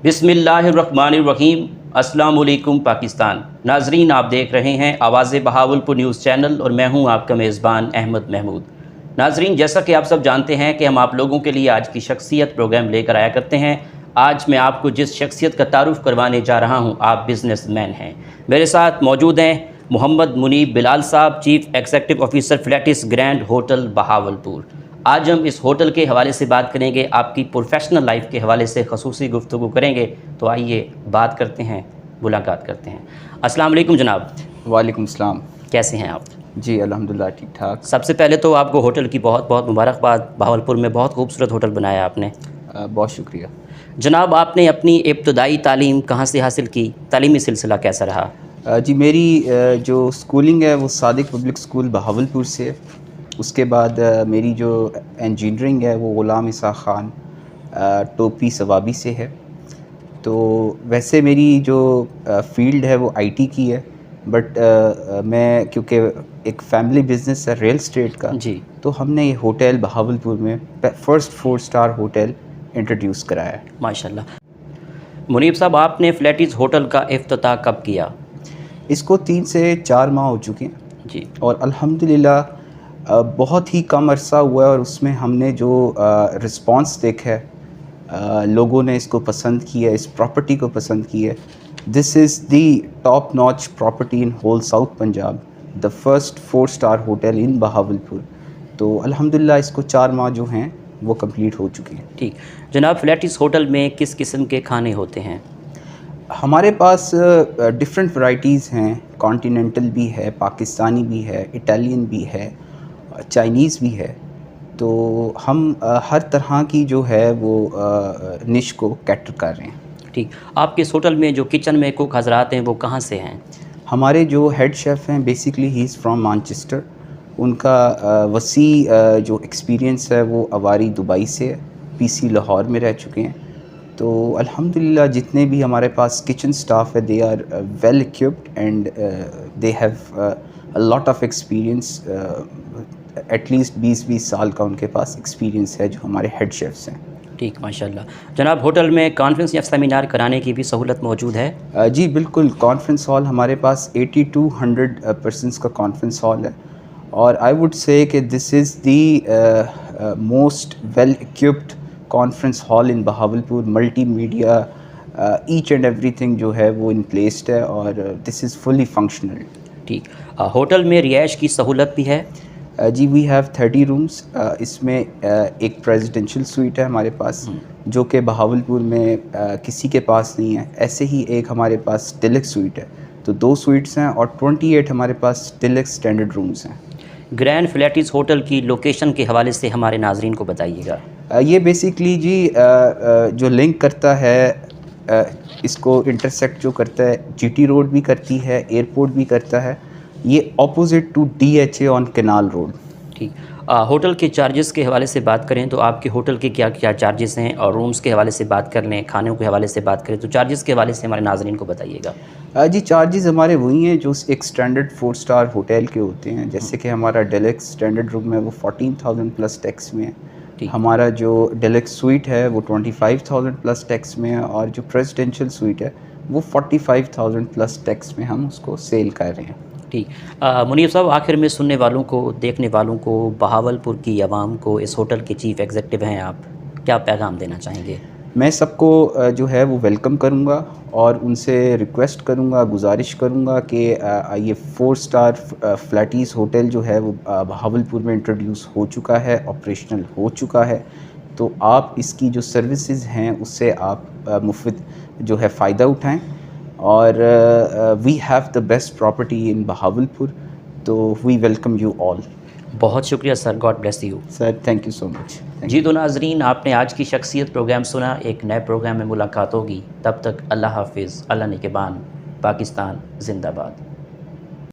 बिस्मिल्लाहिर्रहमानिर्रहीम। अस्सलाम वालेकुम पाकिस्तान। नाजरीन, आप देख रहे हैं आवाज़ बहावलपुर न्यूज़ चैनल और मैं हूं आपका मेज़बान अहमद महमूद। नाजरीन, जैसा कि आप सब जानते हैं कि हम आप लोगों के लिए आज की शख्सियत प्रोग्राम लेकर आया करते हैं। आज मैं आपको जिस शख्सियत का तारुफ़ करवाने जा रहा हूं, आप बिज़नेसमैन हैं। मेरे साथ मौजूद हैं मोहम्मद मुनीब बिलाल साहब, chief executive officer Faletti's grand hotel Bahawalpur. आज हम इस होटल के हवाले से बात करेंगे, आपकी प्रोफेशनल लाइफ के हवाले से ख़ुसूसी गुफ्तगू करेंगे। तो आइए बात करते हैं, मुलाकात करते हैं। अस्सलाम वालेकुम जनाब। वालेकुम सलाम। कैसे हैं आप? जी अल्हम्दुलिल्लाह ठीक ठाक। सबसे पहले तो आपको होटल की बहुत बहुत मुबारकबाद। बहावलपुर में बहुत खूबसूरत होटल बनाया आपने। बहुत शुक्रिया। जनाब, आपने अपनी इब्तदाई तालीम कहाँ से हासिल की? तालीमी सिलसिला कैसा रहा? जी मेरी जो स्कूलिंग है वो सादिक पब्लिक स्कूल बहावलपुर से है। उसके बाद मेरी जो इंजीनियरिंग है वो ग़ुलाम इसा ख़ान टोपी सवाबी से है। तो वैसे मेरी जो फ़ील्ड है वो आईटी की है, बट मैं क्योंकि एक फैमिली बिज़नेस है रियल एस्टेट का, जी, तो हमने ये होटल बहावलपुर में फ़र्स्ट 4 स्टार होटल इंट्रोड्यूस कराया है। माशाल्लाह। मुनीब साहब, आपने फ्लैटिस होटल का इफ्तिताह कब किया? इसको 3 से 4 माह हो चुके हैं जी, और अल्हम्दुलिल्लाह बहुत ही कम अरसा हुआ है और उसमें हमने जो रिस्पांस देखा है, लोगों ने इसको पसंद किया, इस प्रॉपर्टी को पसंद किया। This is the top notch property in whole south Punjab, the first 4 star hotel in Bahawalpur. तो अल्हम्दुलिल्लाह इसको 4 माह जो हैं वो कंप्लीट हो चुके हैं। ठीक। जनाब, फ्लैटिस होटल में किस किस्म के खाने होते हैं? हमारे पास डिफरेंट वैरायटीज़ हैं, कॉन्टिनेंटल भी है, पाकिस्तानी भी है, इटालियन भी है, चाइनीज़ भी है। तो हम हर तरह की जो है वो निश को कैटर कर रहे हैं। ठीक। आपके इस होटल में जो किचन में कुक हज़रात हैं वो कहाँ से हैं? हमारे जो हेड शेफ़ हैं basically he is from Manchester. उनका वसी जो एक्सपीरियंस है वो अवारी दुबई से है, पीसी लाहौर में रह चुके हैं। तो अल्हम्दुलिल्लाह जितने भी हमारे पास किचन स्टाफ है they are well equipped and they have a lot of experience. At least 20-20 साल का उनके पास एक्सपीरियंस है जो हमारे हेड शेफ्स हैं। ठीक, माशाल्लाह। जनाब, होटल में कॉन्फ्रेंस या सेमिनार कराने की भी सहूलत मौजूद है? जी बिल्कुल, कॉन्फ्रेंस हॉल हमारे पास 80 टू 100 पर्सनस का कॉन्फ्रेंस हॉल है और आई वुड से कि this is the most well equipped conference hall in Bahawalpur. Multimedia each and everything जो है वो इन प्लेस्ड है और दिस इज़ फुली फंक्शनल। ठीक। होटल में रिहाइश की सहूलत भी है? जी वी हैव 30 रूम्स। इसमें एक प्रेसिडेंशियल स्वीट है हमारे पास जो कि बहावलपुर में किसी के पास नहीं है। ऐसे ही एक हमारे पास डिलक्स स्वीट है, तो 2 स्वीट्स हैं और 28 हमारे पास डिलक्स स्टैंडर्ड रूम्स हैं। ग्रैंड फ्लैटिस होटल की लोकेशन के हवाले से हमारे नाजरीन को बताइएगा। ये बेसिकली जी जो लिंक करता है, इसको इंटरसेक्ट जो करता है, जीटी रोड भी करती है, एयरपोर्ट भी करता है। ये opposite to DHA on canal road. ठीक। होटल के चार्जेस के हवाले से बात करें तो आपके होटल के क्या क्या चार्जेस हैं, और रूम्स के हवाले से बात कर लें, खानों के हवाले से बात करें तो चार्जेस के हवाले से हमारे नाजरीन को बताइएगा। जी चार्जेस हमारे वही हैं जो एक स्टैंडर्ड 4 स्टार होटल के होते हैं। जैसे कि हमारा डेलक्स स्टैंडर्ड रूम है वो 14,000 प्लस टैक्स में है। ठीक। हमारा जो डेलक्स स्वीट है वो 25,000 प्लस टैक्स में है और जो प्रेसिडेंशियल स्वीट है वो 45,000 प्लस टैक्स में हम उसको सेल कर रहे हैं। ठीक। मुनीब साहब, आखिर में सुनने वालों को, देखने वालों को, बहावलपुर की आवाम को, इस होटल के चीफ़ एग्जीक्यूटिव हैं आप, क्या पैगाम देना चाहेंगे? मैं सबको जो है वो वेलकम करूँगा और उनसे रिक्वेस्ट करूँगा, गुजारिश करूँगा कि ये 4 स्टार फ्लैटिस होटल जो है वो बहावलपुर में इंट्रोड्यूस हो चुका है, ऑपरेशनल हो चुका है। तो आप इसकी जो सर्विसेज हैं उससे आप मुफ़्त जो है फ़ायदा उठाएं और we have the best property in Bahawalpur. तो वी वेलकम यू ऑल। बहुत शुक्रिया sir, God bless you. Sir thank you so much. जी तो नाजरीन, आपने आज की शख्सियत प्रोग्राम सुना। एक नए प्रोग्राम में मुलाकात होगी, तब तक अल्लाह हाफिज़, अल्लाह निगहबान, पाकिस्तान जिंदाबाद।